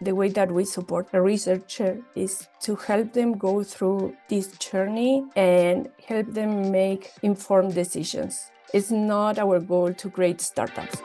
The way that we support a researcher is to help them go through this journey and help them make informed decisions. It's not our goal to create startups.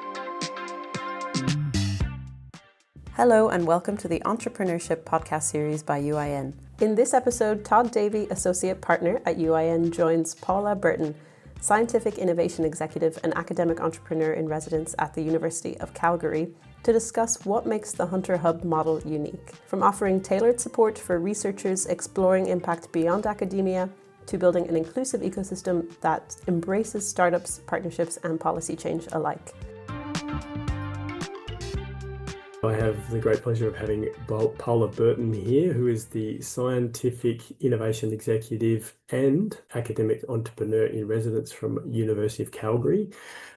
Hello and welcome to the Entrepreneurship podcast series by UIN. In this episode, Todd Davey, Associate Partner at UIN, joins Paula Berton, Scientific Innovation Executive and Academic Entrepreneur in Residence at the University of Calgary, to discuss what makes the Hunter Hub model unique. From offering tailored support for researchers exploring impact beyond academia, to building an inclusive ecosystem that embraces startups, partnerships, and policy change alike. I have the great pleasure of having Paula Berton here, who is the Scientific Innovation Executive and Academic Entrepreneur in Residence from University of Calgary.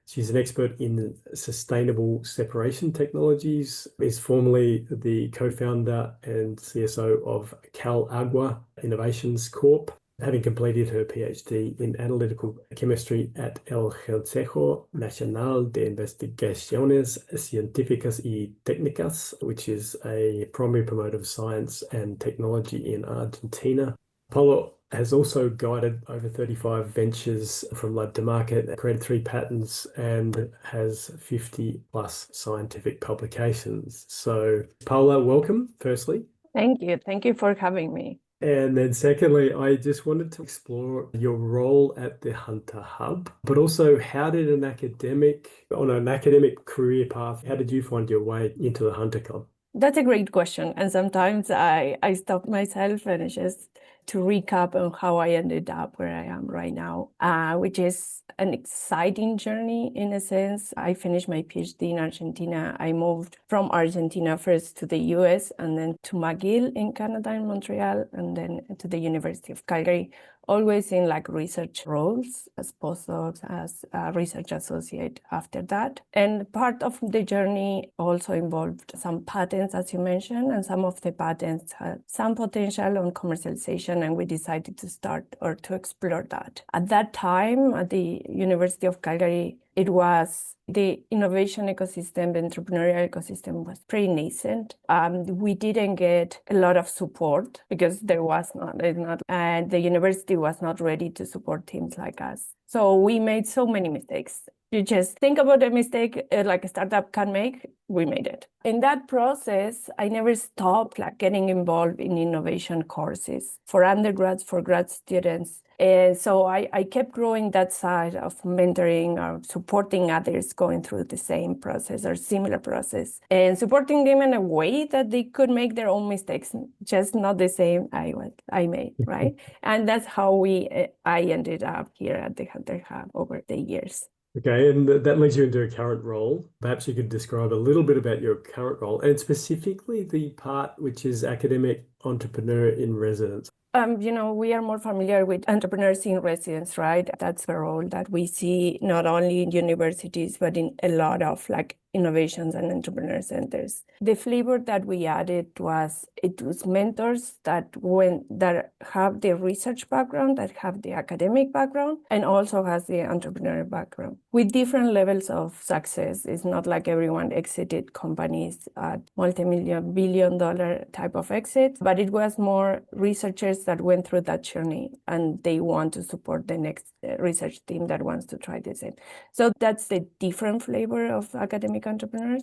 She's an expert in sustainable separation technologies, is formerly the co-founder and CSO of CalAgua Innovations Corp. Having completed her PhD in analytical chemistry at el Consejo Nacional de Investigaciones Científicas y Técnicas, which is a primary promoter of science and technology in Argentina. Paula has also guided over 35 ventures from lab to market, created 3 patents, and has 50 plus scientific publications. So, Paula, welcome, firstly. Thank you. Thank you for having me. And then secondly, I just wanted to explore your role at the Hunter Hub, but also how did on an academic career path, how did you find your way into the Hunter Hub? That's a great question. And sometimes I stop myself and just to recap on how I ended up where I am right now, which is an exciting journey in a sense. I finished my PhD in Argentina. I moved from Argentina first to the US and then to McGill in Canada, in Montreal, and then to the University of Calgary, always in like research roles as postdocs, as a research associate after that. And part of the journey also involved some patents, as you mentioned, and some of the patents had some potential on commercialization, and we decided to start or to explore that. At that time, at the University of Calgary, it was the innovation ecosystem, the entrepreneurial ecosystem was pretty nascent. We didn't get a lot of support because there was not, and the university was not ready to support teams like us. So we made so many mistakes. You just think about a mistake like a startup can make, we made it. In that process, I never stopped getting involved in innovation courses for undergrads, for grad students. And so I kept growing that side of mentoring or supporting others going through the same process or similar process and supporting them in a way that they could make their own mistakes, just not the same I made, right? And that's how I ended up here at the Hunter Hub over the years. Okay, and that leads you into a current role. Perhaps you could describe a little bit about your current role and specifically the part which is academic entrepreneur in residence. We are more familiar with entrepreneurs in residence, right? That's a role that we see not only in universities, but in a lot of innovations and entrepreneur centers. The flavor that we added was mentors that have the research background, that have the academic background, and also has the entrepreneurial background with different levels of success. It's not like everyone exited companies at multi-million, billion-dollar type of exits, but it was more researchers that went through that journey and they want to support the next research team that wants to try the same. So that's the different flavor of academic entrepreneurs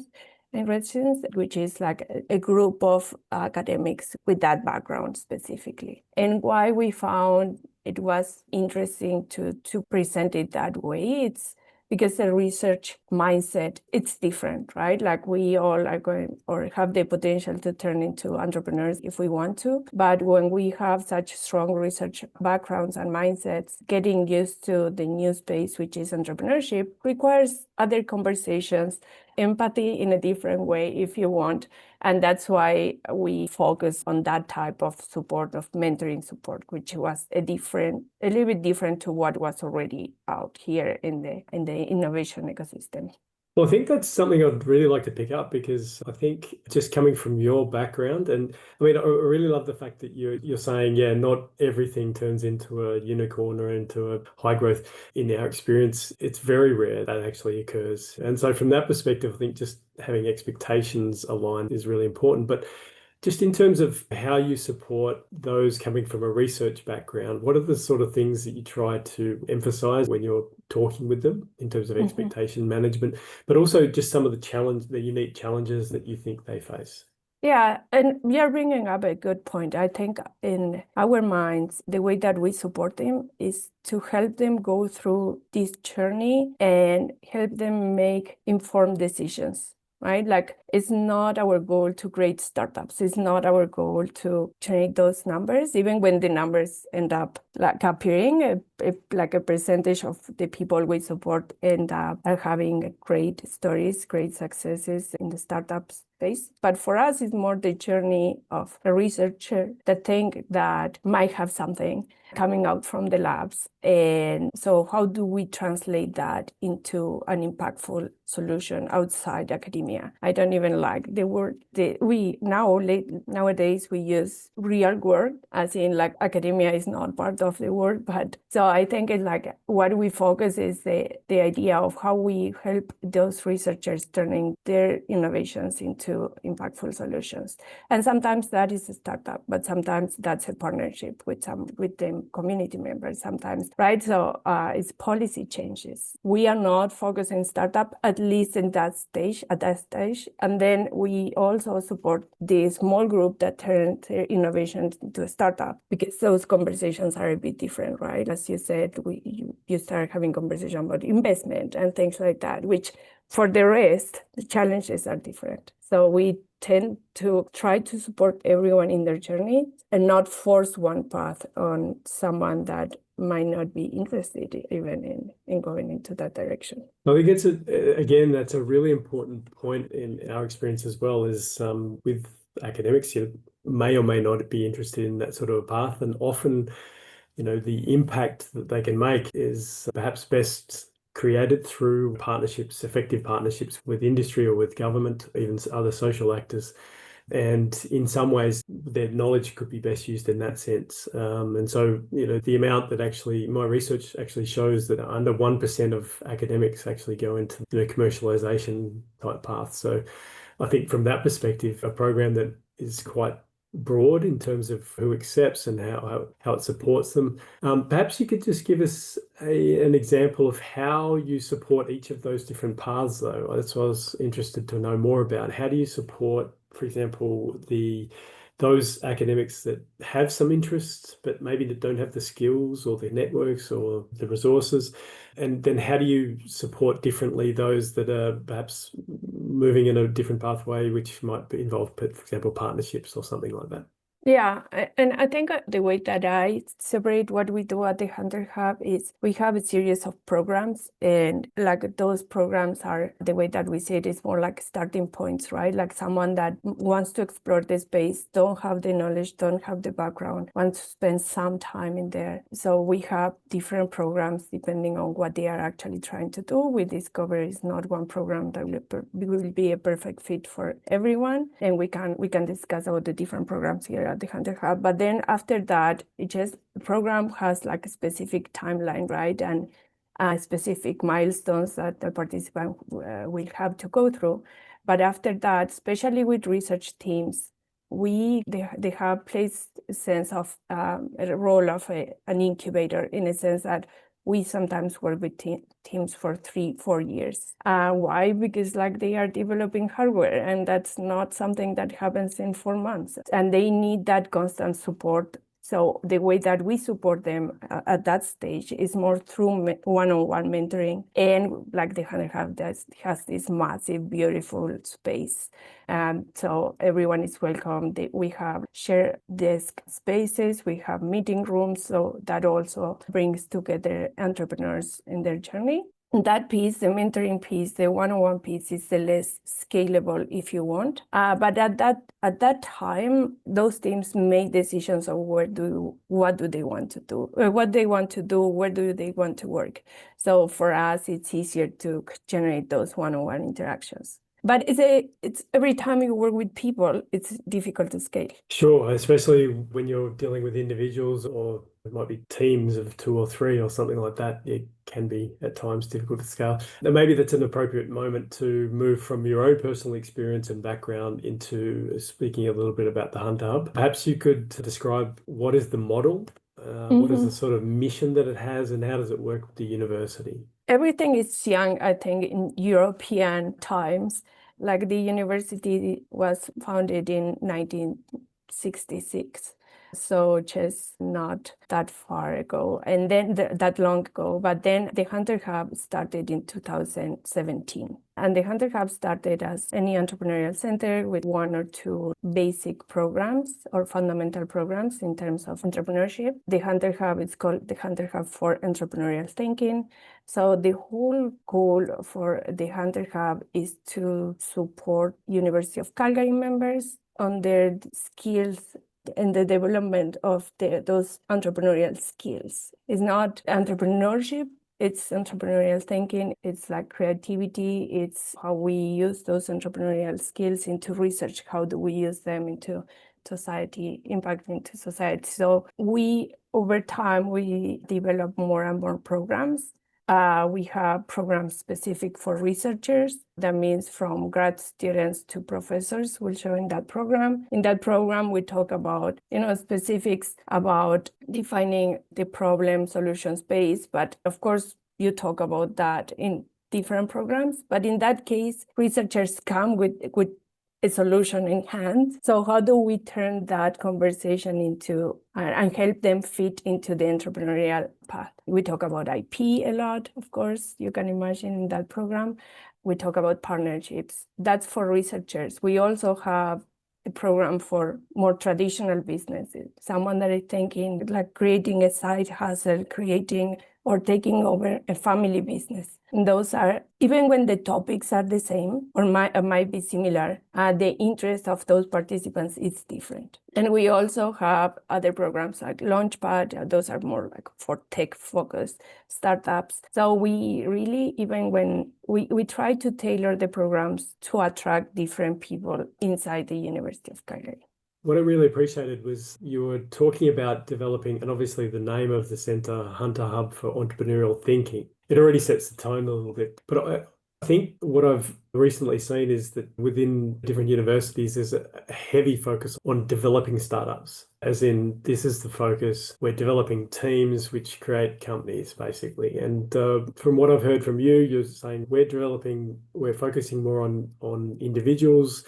in residence, which is like a group of academics with that background specifically. And why we found it was interesting to present it that way, it's because the research mindset, it's different, right? Like we all are going or have the potential to turn into entrepreneurs if we want to. But when we have such strong research backgrounds and mindsets, getting used to the new space, which is entrepreneurship, requires other conversations, empathy in a different way if you want. And that's why we focus on that type of support, of mentoring support, which was a little bit different to what was already out here in the innovation ecosystem. Well, I think that's something I'd really like to pick up because I think just coming from your background, and I mean, I really love the fact that you're saying, yeah, not everything turns into a unicorn or into a high growth. In our experience, it's very rare that actually occurs. And so from that perspective, I think just having expectations aligned is really important. But just in terms of how you support those coming from a research background, what are the sort of things that you try to emphasize when you're talking with them in terms of expectation management, but also just some of the unique challenges that you think they face? Yeah, and you're bringing up a good point. I think in our minds, the way that we support them is to help them go through this journey and help them make informed decisions. Right? Like it's not our goal to create startups. It's not our goal to change those numbers, even when the numbers end up like appearing, like a percentage of the people we support end up having great stories, great successes in the startups space. But for us, it's more the journey of a researcher that think that might have something coming out from the labs. And so how do we translate that into an impactful solution outside academia? I don't even like the word nowadays we use real world, as in like academia is not part of the word. But so I think it's like what we focus is the idea of how we help those researchers turning their innovations into impactful solutions. And sometimes that is a startup, but sometimes that's a partnership with them community members sometimes, right? So it's policy changes. We are not focusing startup, at least at that stage. And then we also support the small group that turn their innovation into a startup, because those conversations are a bit different, right? As you said, you start having conversation about investment and things like that, which for the rest, the challenges are different. So we tend to try to support everyone in their journey and not force one path on someone that might not be interested even in going into that direction. I think again, that's a really important point in our experience as well, is with academics, you may or may not be interested in that sort of a path. And often, the impact that they can make is perhaps best created through partnerships, effective partnerships with industry or with government, even other social actors. And in some ways, their knowledge could be best used in that sense. And so, the amount that my research actually shows that under 1% of academics actually go into the commercialization type path. So I think from that perspective, a program that is quite broad in terms of who accepts and how it supports them. Perhaps you could just give us an example of how you support each of those different paths, though. That's what I was interested to know more about. How do you support, for example, those academics that have some interests, but maybe that don't have the skills or the networks or the resources? And then how do you support differently those that are perhaps moving in a different pathway, which might involve, for example, partnerships or something like that? Yeah, and I think the way that I separate what we do at the Hunter Hub is we have a series of programs, and like those programs are, the way that we see it is more like starting points, right? Like someone that wants to explore the space, don't have the knowledge, don't have the background, wants to spend some time in there. So we have different programs depending on what they are actually trying to do. We discover it's not one program that will be a perfect fit for everyone, and we can discuss about the different programs here at the Hunter Hub. But then after that, the program has like a specific timeline, right? And specific milestones that the participant will have to go through. But after that, especially with research teams, they have placed a sense of a role of an incubator, in a sense that we sometimes work with teams for 3-4 years. Why? Because like they are developing hardware, and that's not something that happens in 4 months. And they need that constant support. So the way that we support them at that stage is more through one-on-one mentoring. And like the Hunter Hub has this massive, beautiful space. So everyone is welcome. We have shared desk spaces, we have meeting rooms. So that also brings together entrepreneurs in their journey. that piece, the mentoring piece, the one-on-one piece is the less scalable if you want. But at that time, those teams make decisions of what do they want to do, where do they want to work. So for us, it's easier to generate those one-on-one interactions. But it's every time you work with people, it's difficult to scale. Sure, especially when you're dealing with individuals, or it might be teams of 2 or 3 or something like that. It can be at times difficult to scale. And maybe that's an appropriate moment to move from your own personal experience and background into speaking a little bit about the Hunter Hub. Perhaps you could describe what is the model, what is the sort of mission that it has, and how does it work with the university? Everything is young, I think, in European times. Like the university was founded in 1966, so just not that far ago, and then that long ago. But then the Hunter Hub started in 2017. And the Hunter Hub started as any entrepreneurial center with 1 or 2 basic programs or fundamental programs in terms of entrepreneurship. The Hunter Hub is called the Hunter Hub for Entrepreneurial Thinking. So the whole goal for the Hunter Hub is to support University of Calgary members on their skills and the development of those entrepreneurial skills. It's not entrepreneurship, it's entrepreneurial thinking, it's like creativity, it's how we use those entrepreneurial skills into research, how do we use them into society, impact into society. So over time, we develop more and more programs. We have programs specific for researchers. That means from grad students to professors will show in that program. In that program, we talk about, specifics about defining the problem solution space. But of course, you talk about that in different programs. But in that case, researchers come with a solution in hand. So how do we turn that conversation into and help them fit into the entrepreneurial path? We talk about IP a lot, of course, you can imagine in that program. We talk about partnerships. That's for researchers. We also have a program for more traditional businesses, someone that is thinking like creating a side hustle, creating or taking over a family business. And those are, even when the topics are the same or might be similar, the interest of those participants is different. And we also have other programs like Launchpad. Those are more like for tech-focused startups. So we really, even when we try to tailor the programs to attract different people inside the University of Calgary. What I really appreciated was you were talking about developing, and obviously the name of the center, Hunter Hub for Entrepreneurial Thinking. It already sets the tone a little bit. But I think what I've recently seen is that within different universities, there's a heavy focus on developing startups. As in, this is the focus. We're developing teams which create companies, basically. And from what I've heard from you, you're saying we're focusing more on individuals,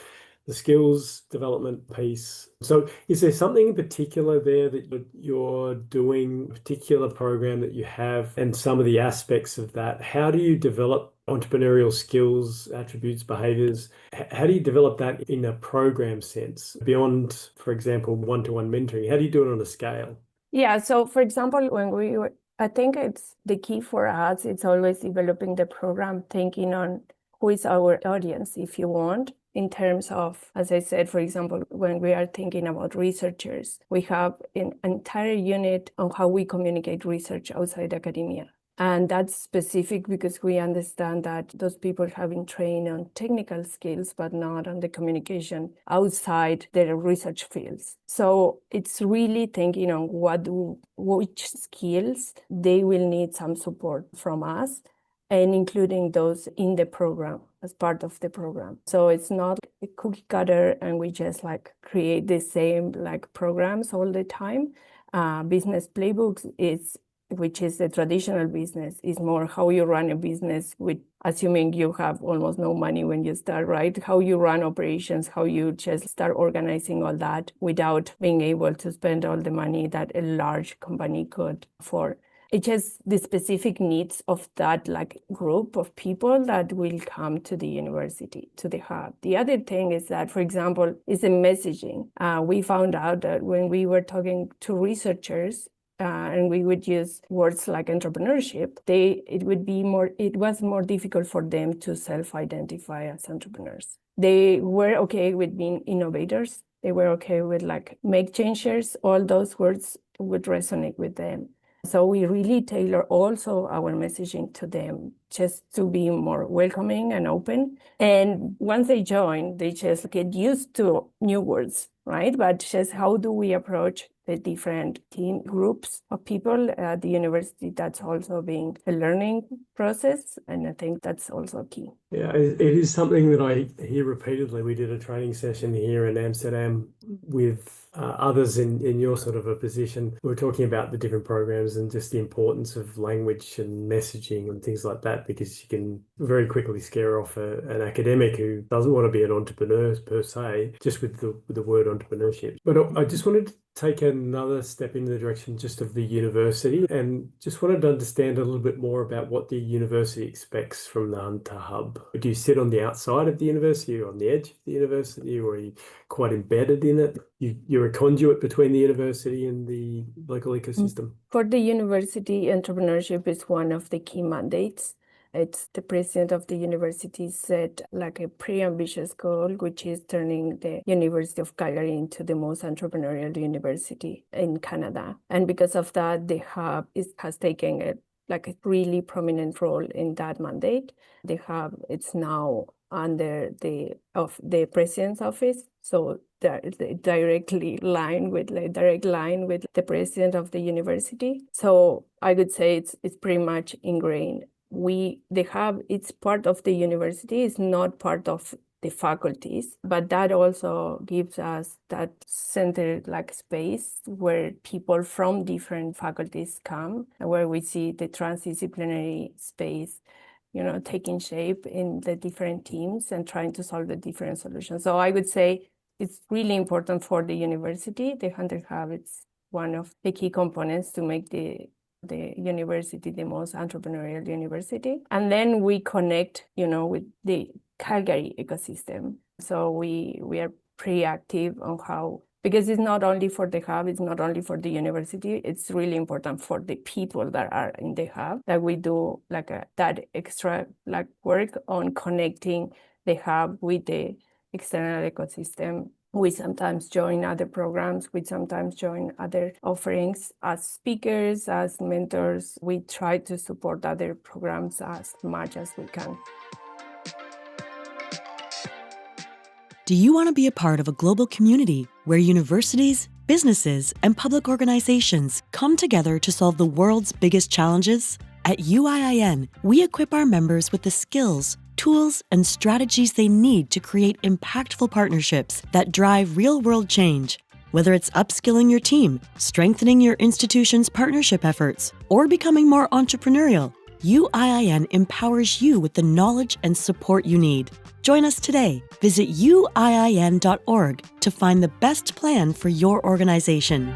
the skills development piece. So is there something in particular there that you're doing, a particular program that you have, and some of the aspects of that? How do you develop entrepreneurial skills, attributes, behaviors? How do you develop that in a program sense beyond, for example, one-to-one mentoring? How do you do it on a scale? Yeah, so for example, I think it's the key for us, it's always developing the program, thinking on who is our audience, if you want. In terms of, as I said, for example, when we are thinking about researchers, we have an entire unit on how we communicate research outside academia. And that's specific because we understand that those people have been trained on technical skills, but not on the communication outside their research fields. So it's really thinking on which skills they will need some support from us, and including those in the program as part of the program. So it's not a cookie cutter and we just like create the same like programs all the time. Business playbooks which is the traditional business, is more how you run a business with assuming you have almost no money when you start, right? How you run operations, how you just start organizing all that without being able to spend all the money that a large company could afford. It's just the specific needs of that like group of people that will come to the university, to the hub. The other thing is that, for example, is the messaging. We found out that when we were talking to researchers, and we would use words like entrepreneurship, it was more difficult for them to self-identify as entrepreneurs. They were okay with being innovators. They were okay with like make changers. All those words would resonate with them. So we really tailor also our messaging to them just to be more welcoming and open. And once they join, they just get used to new words, right? But just how do we approach the different team groups of people at the university? That's also being a learning process. And I think that's also key. Yeah, it is something that I hear repeatedly. We did a training session here in Amsterdam with others in your sort of a position. We were talking about the different programs and just the importance of language and messaging and things like that, because you can very quickly scare off an academic who doesn't want to be an entrepreneur per se, just with the word entrepreneurship. But I just wanted to take another step in the direction just of the university, and just wanted to understand a little bit more about what the university expects from the Hunter Hub. Do you sit on the outside of the university or on the edge of the university, or are you quite embedded in it? You're a conduit between the university and the local ecosystem. For the university, entrepreneurship is one of the key mandates. It's the president of the university set like a pretty ambitious goal, which is turning the University of Calgary into the most entrepreneurial university in Canada. And because of that, the hub has taken a really prominent role in that mandate. The hub, it's now under the president's office, so direct line with the president of the university. So I would say it's pretty much ingrained. The hub, it's part of the university, it's not part of the faculties, but that also gives us that center like space where people from different faculties come, and where we see the transdisciplinary space, taking shape in the different teams and trying to solve the different solutions. So I would say it's really important for the university. The Hunter Hub, it's one of the key components to make the university the most entrepreneurial university. And then we connect, with the Calgary ecosystem. So we are pretty active on how, because it's not only for the hub, it's not only for the university, it's really important for the people that are in the hub, that we do that extra work on connecting the hub with the external ecosystem. We sometimes join other programs, we sometimes join other offerings as speakers, as mentors. We try to support other programs as much as we can. Do you want to be a part of a global community where universities, businesses, and public organizations come together to solve the world's biggest challenges? At UIIN, we equip our members with the skills, tools, and strategies they need to create impactful partnerships that drive real-world change. Whether it's upskilling your team, strengthening your institution's partnership efforts, or becoming more entrepreneurial, UIIN empowers you with the knowledge and support you need. Join us today. Visit uiin.org to find the best plan for your organization.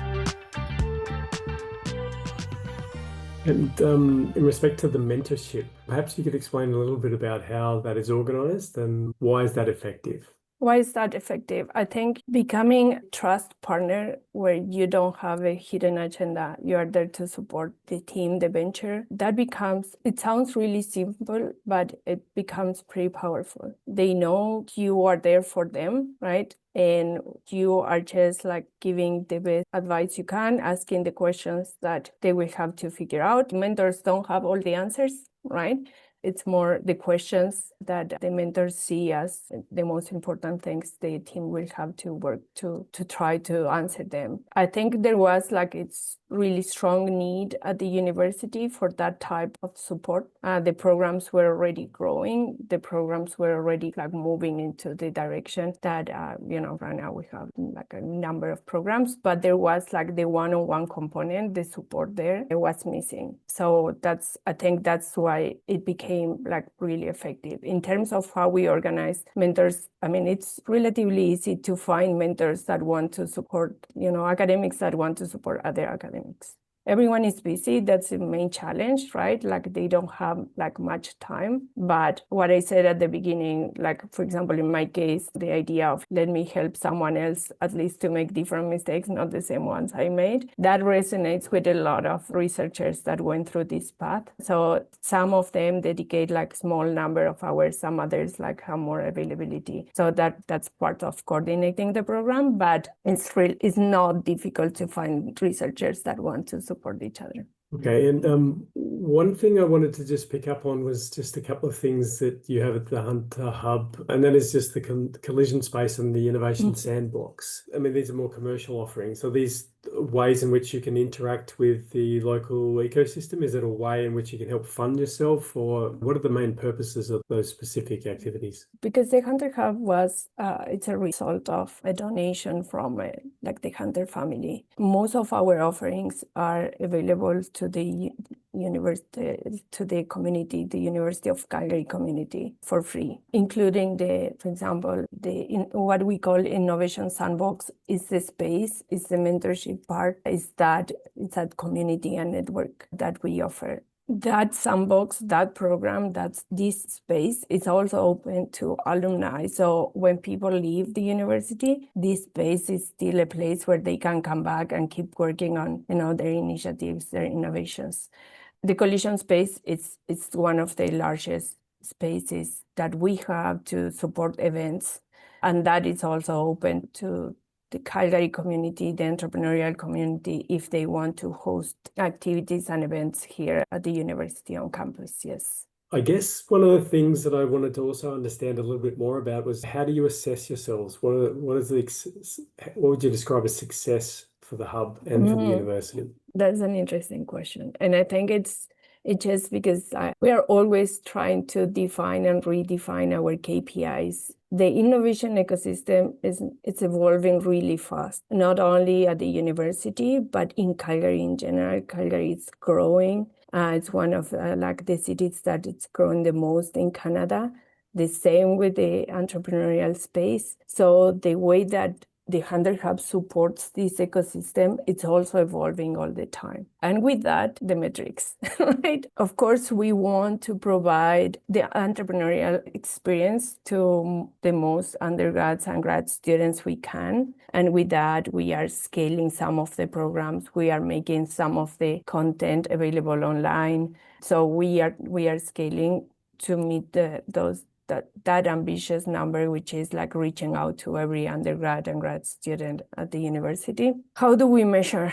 And in respect to the mentorship, perhaps you could explain a little bit about how that is organized and why is that effective? Why is that effective? I think becoming a trust partner where you don't have a hidden agenda, you are there to support the team, the venture, it sounds really simple, but it becomes pretty powerful. They know you are there for them, right? And you are just giving the best advice you can, asking the questions that they will have to figure out. Mentors don't have all the answers, right? It's more the questions that the mentors see as the most important things the team will have to work to try to answer them. I think there was it's really strong need at the university for that type of support. The programs were already growing. The programs were already moving into the direction that, right now we have a number of programs, but there was the one-on-one component, the support there, it was missing. So I think that's why it became really effective. In terms of how we organize mentors, it's relatively easy to find mentors that want to support, academics that want to support other academics. Everyone is busy. That's the main challenge, right? Like they don't have like much time. But what I said at the beginning, like for example, in my case, the idea of let me help someone else at least to make different mistakes, not the same ones I made, that resonates with a lot of researchers that went through this path. So some of them dedicate like small number of hours, some others like have more availability. So that's part of coordinating the program, but it's not difficult to find researchers that want to support each other. Okay, and one thing I wanted to just pick up on was just a couple of things that you have at the Hunter Hub, and that is just the collision space and the innovation sandbox. I mean, these are more commercial offerings. So these ways in which you can interact with the local ecosystem, is it a way in which you can help fund yourself, or what are the main purposes of those specific activities? Because the Hunter Hub was, it's a result of a donation from like the Hunter family. Most of our offerings are available to the university, to the community, the University of Calgary community for free, including for example, what we call Innovation Sandbox is the space, is the mentorship part, it's that community and network that we offer. That sandbox, that program, this space is also open to alumni. So when people leave the university, this space is still a place where they can come back and keep working on, their initiatives, their innovations. The collision space it's one of the largest spaces that we have to support events, and that is also open to the Calgary community, the entrepreneurial community, if they want to host activities and events here at the university on campus, yes. I guess one of the things that I wanted to also understand a little bit more about was, how do you assess yourselves? What would you describe as success for the hub and for the university? That's an interesting question. And I think it's just because we are always trying to define and redefine our KPIs. The innovation ecosystem it's evolving really fast, not only at the university, but in Calgary in general. Calgary is growing. It's one of like the cities that it's growing the most in Canada. The same with the entrepreneurial space. So the way that the Hunter Hub supports this ecosystem, it's also evolving all the time. And with that, the metrics, right? Of course, we want to provide the entrepreneurial experience to the most undergrads and grad students we can. And with that, we are scaling some of the programs. We are making some of the content available online. So we are scaling to meet that ambitious number, which is like reaching out to every undergrad and grad student at the university. How do we measure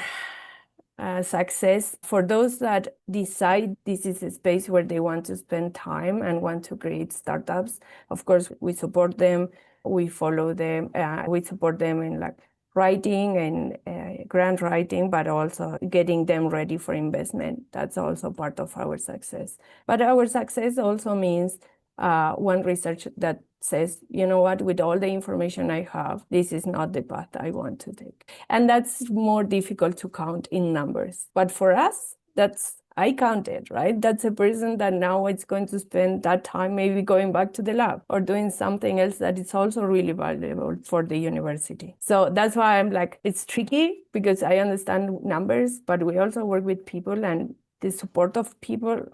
success? For those that decide this is a space where they want to spend time and want to create startups, of course, we support them, we follow them, we support them in like writing and grant writing, but also getting them ready for investment. That's also part of our success. But our success also means one research that says, you know what, with all the information I have, this is not the path I want to take. And that's more difficult to count in numbers. But for us, I counted, right? That's a person that now it's going to spend that time maybe going back to the lab or doing something else that is also really valuable for the university. So that's why I'm like, it's tricky because I understand numbers, but we also work with people, and the support of people,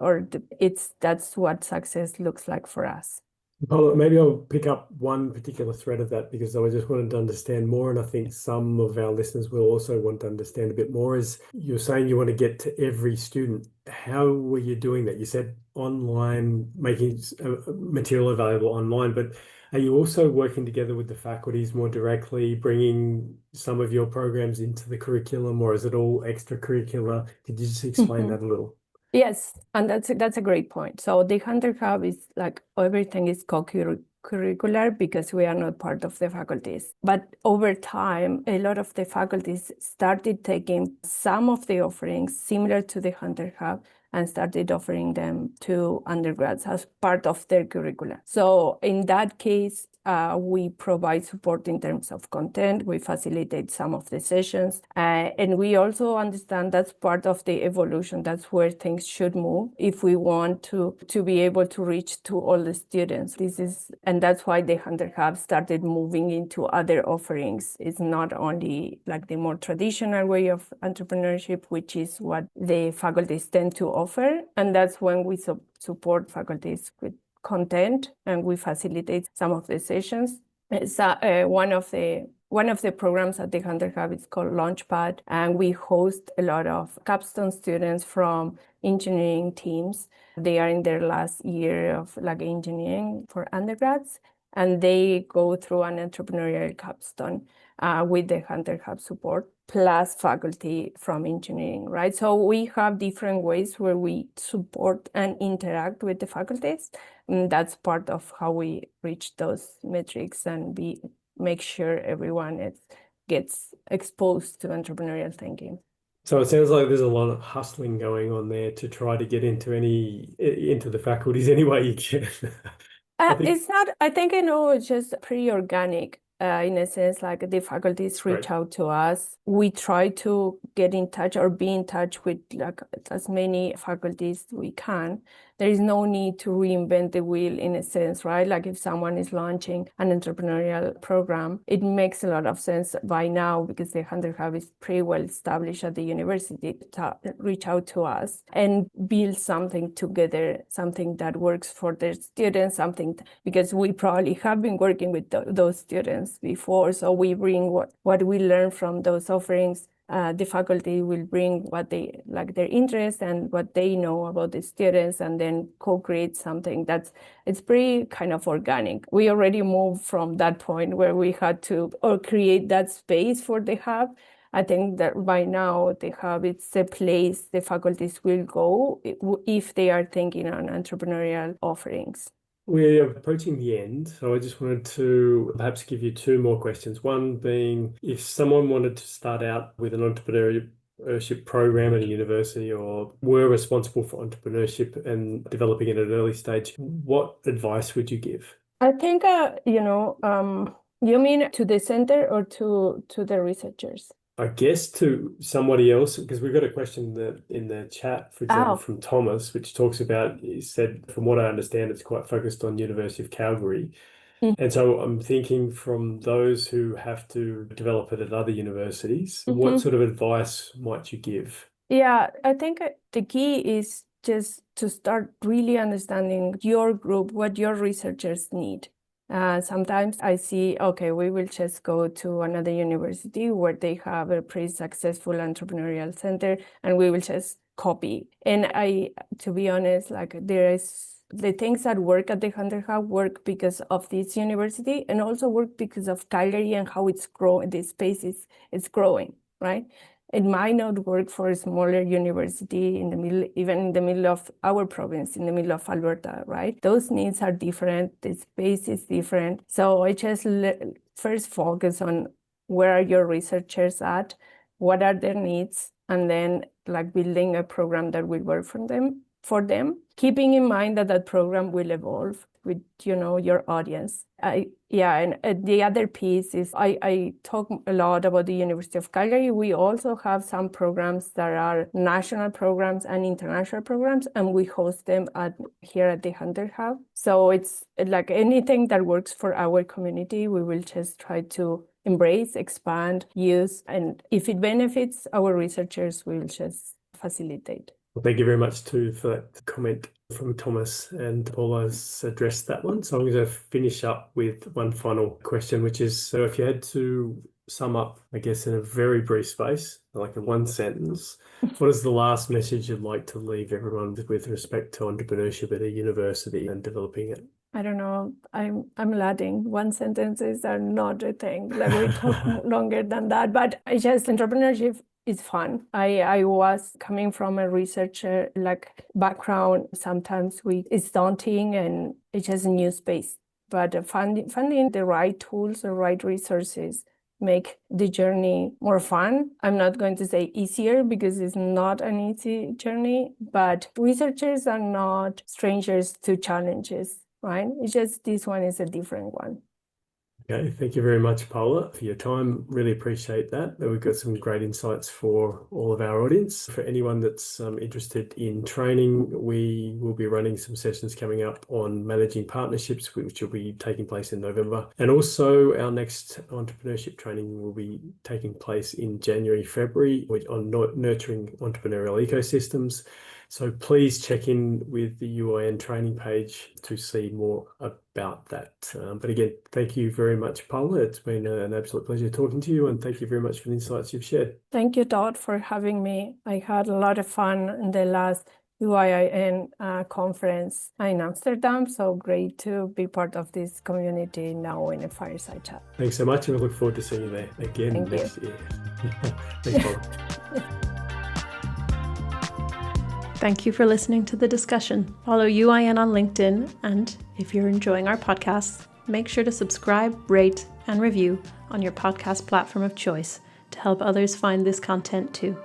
that's what success looks like for us. Paula, maybe I'll pick up one particular thread of that, because I just wanted to understand more, and I think some of our listeners will also want to understand a bit more. Is you're saying you want to get to every student. How were you doing that? You said online, making material available online, but are you also working together with the faculties more directly, bringing some of your programs into the curriculum, or is it all extracurricular? Could you just explain that a little? Yes, and that's a great point. So the Hunter Hub is like everything is co-curricular because we are not part of the faculties. But over time, a lot of the faculties started taking some of the offerings similar to the Hunter Hub and started offering them to undergrads as part of their curricula. So in that case, We provide support in terms of content. We facilitate some of the sessions. And we also understand that's part of the evolution. That's where things should move if we want to be able to reach to all the students. And that's why the Hunter Hub started moving into other offerings. It's not only like the more traditional way of entrepreneurship, which is what the faculties tend to offer. And that's when we support faculties with content, and we facilitate some of the sessions. So one of the programs at the Hunter Hub is called Launchpad, and we host a lot of capstone students from engineering teams. They are in their last year of like engineering for undergrads, and they go through an entrepreneurial capstone with the Hunter Hub support, plus faculty from engineering, right? So we have different ways where we support and interact with the faculties. And that's part of how we reach those metrics and make sure everyone gets exposed to entrepreneurial thinking. So it sounds like there's a lot of hustling going on there to try to get into the faculties any way you can. I think it's just pretty organic. In a sense, like the faculties reach out to us. We try to get in touch or be in touch with like as many faculties we can. There is no need to reinvent the wheel in a sense, right? Like if someone is launching an entrepreneurial program, it makes a lot of sense by now because the Hunter Hub is pretty well established at the university to reach out to us and build something together, something that works for their students, because we probably have been working with those students before. So we bring what we learn from those offerings. The faculty will bring what they like, their interest and what they know about the students, and then co-create something it's pretty kind of organic. We already moved from that point where we had to create that space for the hub. I think that by now the hub, it's a place the faculties will go if they are thinking on entrepreneurial offerings. We're approaching the end, so I just wanted to perhaps give you two more questions. One being, if someone wanted to start out with an entrepreneurship program at a university or were responsible for entrepreneurship and developing it at an early stage, what advice would you give? I think, you mean to the center or to the researchers? I guess to somebody else, because we've got a question in the chat, for example, from Thomas, which talks about, he said, from what I understand, it's quite focused on University of Calgary. And so I'm thinking from those who have to develop it at other universities, what sort of advice might you give? Yeah, I think the key is just to start really understanding your group, what your researchers need. Sometimes I see, okay, we will just go to another university where they have a pretty successful entrepreneurial center and we will just copy. And to be honest, like the things that work at the Hunter Hub work because of this university and also work because of Calgary and how it's growing, this space is growing, right? It might not work for a smaller university even in the middle of our province, in the middle of Alberta, right? Those needs are different. The space is different. So I just first focus on where are your researchers at, what are their needs, and then like building a program that will work for them, keeping in mind that program will evolve with your audience. And the other piece is I talk a lot about the University of Calgary. We also have some programs that are national programs and international programs, and we host them here at the Hunter Hub. So it's like anything that works for our community, we will just try to embrace, expand, use, and if it benefits our researchers, we will just facilitate. Well, thank you very much too for that comment from Thomas, and Paula's addressed that one. So I'm going to finish up with one final question, which is, so if you had to sum up, I guess, in a very brief space, like in one sentence, what is the last message you'd like to leave everyone with respect to entrepreneurship at a university and developing it? I don't know. I'm Latin. One sentences are not a thing. Like we talk longer than that, but I just entrepreneurship is fun. I was coming from a researcher background. Sometimes it's daunting and it's just a new space. But finding the right tools or right resources make the journey more fun. I'm not going to say easier because it's not an easy journey, but researchers are not strangers to challenges, right? It's just this one is a different one. Okay, thank you very much, Paula, for your time. Really appreciate that. We've got some great insights for all of our audience. For anyone that's interested in training, we will be running some sessions coming up on managing partnerships, which will be taking place in November. And also our next entrepreneurship training will be taking place in January, February on nurturing entrepreneurial ecosystems. So please check in with the UIN training page to see more about that. But again, thank you very much, Paula. It's been an absolute pleasure talking to you, and thank you very much for the insights you've shared. Thank you, Todd, for having me. I had a lot of fun in the last UIN conference in Amsterdam. So great to be part of this community now in a fireside chat. Thanks so much, and I look forward to seeing you there again next year. Thanks, Paula. Thank you for listening to the discussion. Follow UIN on LinkedIn, and if you're enjoying our podcast, make sure to subscribe, rate, and review on your podcast platform of choice to help others find this content too.